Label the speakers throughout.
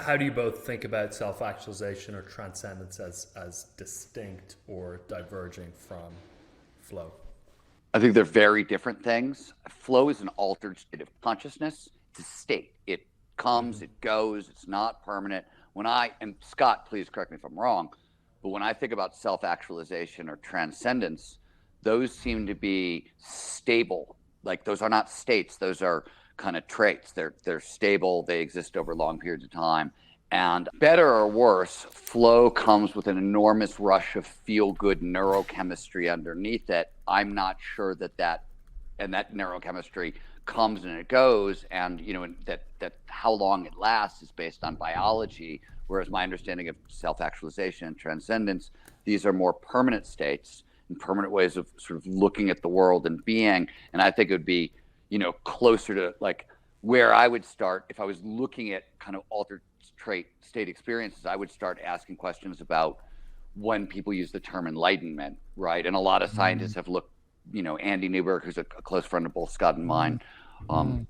Speaker 1: How do you both think about self-actualization or transcendence as distinct or diverging from flow?
Speaker 2: I think they're very different things. Flow is an altered state of consciousness. It's a state. It comes, it goes, it's not permanent. And Scott, please correct me if I'm wrong, but when I think about self-actualization or transcendence, those seem to be stable. Like those are not states, those are kind of traits. They're stable, they exist over long periods of time. And better or worse, flow comes with an enormous rush of feel-good neurochemistry underneath it. I'm not sure that neurochemistry comes and it goes, and that how long it lasts is based on biology. Whereas my understanding of self-actualization and transcendence, these are more permanent states and permanent ways of sort of looking at the world and being. And I think it would be, closer to like where I would start if I was looking at kind of altered state experiences. I would start asking questions about when people use the term enlightenment, right? And a lot of scientists have looked, Andy Newberg, who's a close friend of both Scott and mine,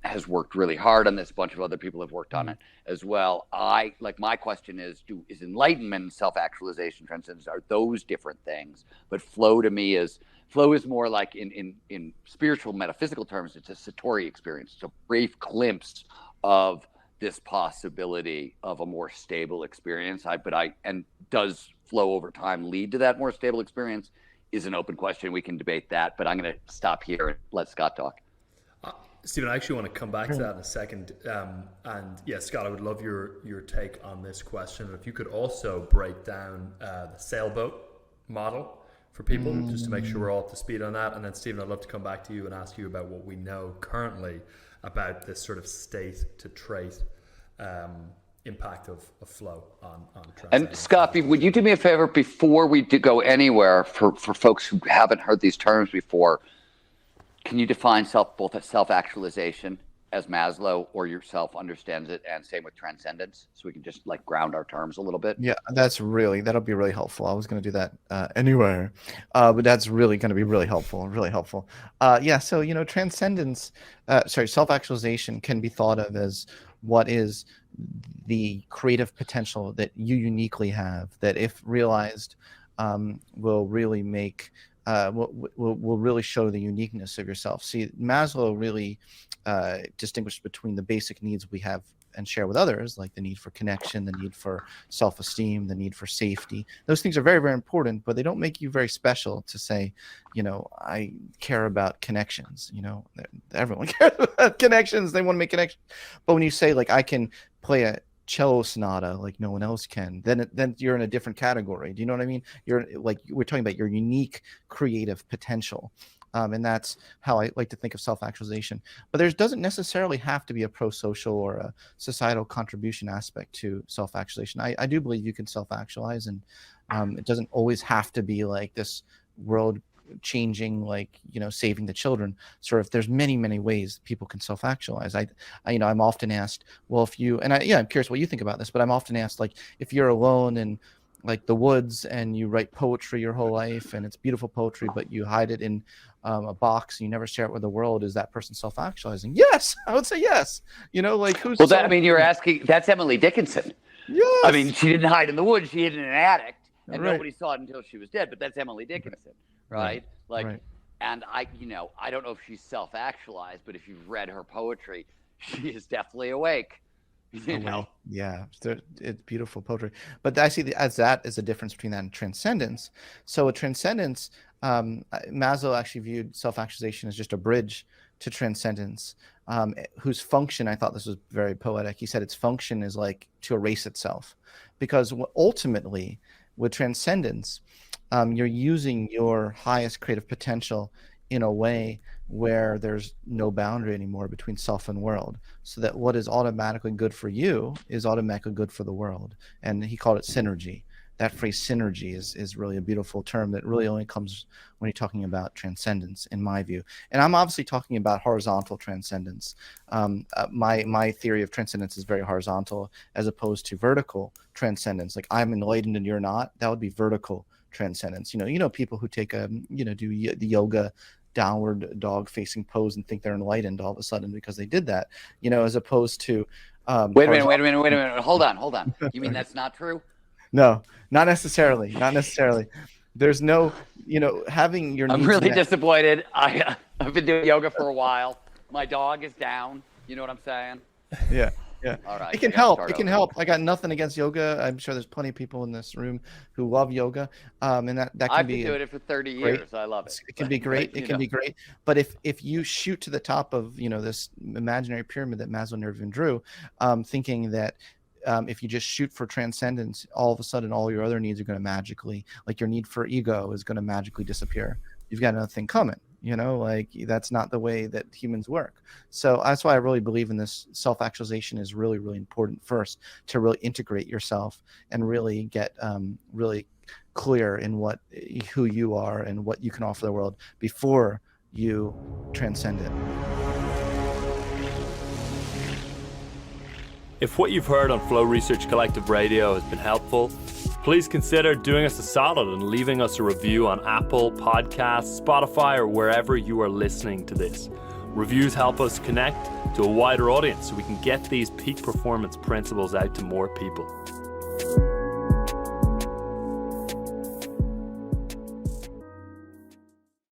Speaker 2: has worked really hard on this. A bunch of other people have worked on it as well. My question is enlightenment and self-actualization, transcendence, are those different things? But flow to me is more like in spiritual metaphysical terms, it's a satori experience. It's a brief glimpse of this possibility of a more stable experience. And does flow over time lead to that more stable experience is an open question. We can debate that, but I'm going to stop here and let Scott talk.
Speaker 1: Stephen, I actually want to come back to that in a second. And yeah, Scott, I would love your take on this question. If you could also break down the sailboat model for people, just to make sure we're all up to speed on that. And then Stephen, I'd love to come back to you and ask you about what we know currently about this sort of state to trait impact of flow on
Speaker 2: And Scott, would you do me a favor before we go anywhere for folks who haven't heard these terms before? Can you define both self-actualization as Maslow or yourself understands it, and same with transcendence, so we can just like ground our terms a little bit?
Speaker 3: Yeah, that'll be really helpful. I was going to do that anywhere, but that's really going to be really helpful. Yeah, so transcendence, self-actualization can be thought of as what is the creative potential that you uniquely have, that if realized, will really make will really show the uniqueness of yourself. See, Maslow really distinguished between the basic needs we have and share with others, like the need for connection, the need for self-esteem, the need for safety. Those things are very, very important, but they don't make you very special to say, I care about connections. Everyone cares about connections. They want to make connections. But when you say, like, I can play a cello sonata like no one else can, then you're in a different category. Do you know what I mean? You're like, we're talking about your unique creative potential. And that's how I like to think of self-actualization. But there doesn't necessarily have to be a pro-social or a societal contribution aspect to self-actualization. I do believe you can self-actualize, and it doesn't always have to be like this world-changing, like, saving the children. Sort of, there's many, many ways people can self-actualize. I'm often asked, well, I'm curious what you think about this, but I'm often asked, like, if you're alone in like the woods and you write poetry your whole life and it's beautiful poetry, but you hide it in a box and you never share it with the world, is that person self-actualizing? Yes, I would say yes. Like who's
Speaker 2: you're asking, that's Emily Dickinson.
Speaker 3: Yes.
Speaker 2: I mean, she didn't hide in the woods, she hid in an attic, and nobody saw it until she was dead, but that's Emily Dickinson, right? And I don't know if she's self-actualized, but if you've read her poetry, she is definitely awake.
Speaker 3: Yeah, it's beautiful poetry. But I see that as a difference between that and transcendence. So a transcendence, Maslow actually viewed self-actualization as just a bridge to transcendence, whose function, I thought this was very poetic. He said its function is like to erase itself, because ultimately with transcendence, you're using your highest creative potential in a way where there's no boundary anymore between self and world, so that what is automatically good for you is automatically good for the world. And he called it synergy. That phrase synergy is really a beautiful term that really only comes when you're talking about transcendence, in my view. And I'm obviously talking about horizontal transcendence. My theory of transcendence is very horizontal, as opposed to vertical transcendence. Like, I'm enlightened and you're not. That would be vertical transcendence. People who take do the yoga downward dog facing pose and think they're enlightened all of a sudden because they did that, as opposed to
Speaker 2: wait a minute. Hold on. You mean that's not true?
Speaker 3: No, not necessarily. There's no, having your
Speaker 2: I'm
Speaker 3: needs
Speaker 2: really
Speaker 3: met.
Speaker 2: disappointed. I've been doing yoga for a while. My dog is down. You know what I'm saying?
Speaker 3: Yeah.
Speaker 2: All right.
Speaker 3: It can help. I got nothing against yoga. I'm sure there's plenty of people in this room who love yoga. And that can
Speaker 2: I've
Speaker 3: be
Speaker 2: been doing it for 30
Speaker 3: great.
Speaker 2: years. I love it.
Speaker 3: It can be great. It can be great. But if you shoot to the top of, this imaginary pyramid that Maslow never even drew, thinking that if you just shoot for transcendence, all of a sudden all your other needs are going to magically, like your need for ego is going to magically disappear. You've got another thing coming. That's not the way that humans work. So that's why I really believe in this. Self-actualization is really, really important first, to really integrate yourself and really get really clear in who you are and what you can offer the world before you transcend it.
Speaker 4: If what you've heard on Flow Research Collective Radio has been helpful, please consider doing us a solid and leaving us a review on Apple Podcasts, Spotify, or wherever you are listening to this. Reviews help us connect to a wider audience so we can get these peak performance principles out to more people.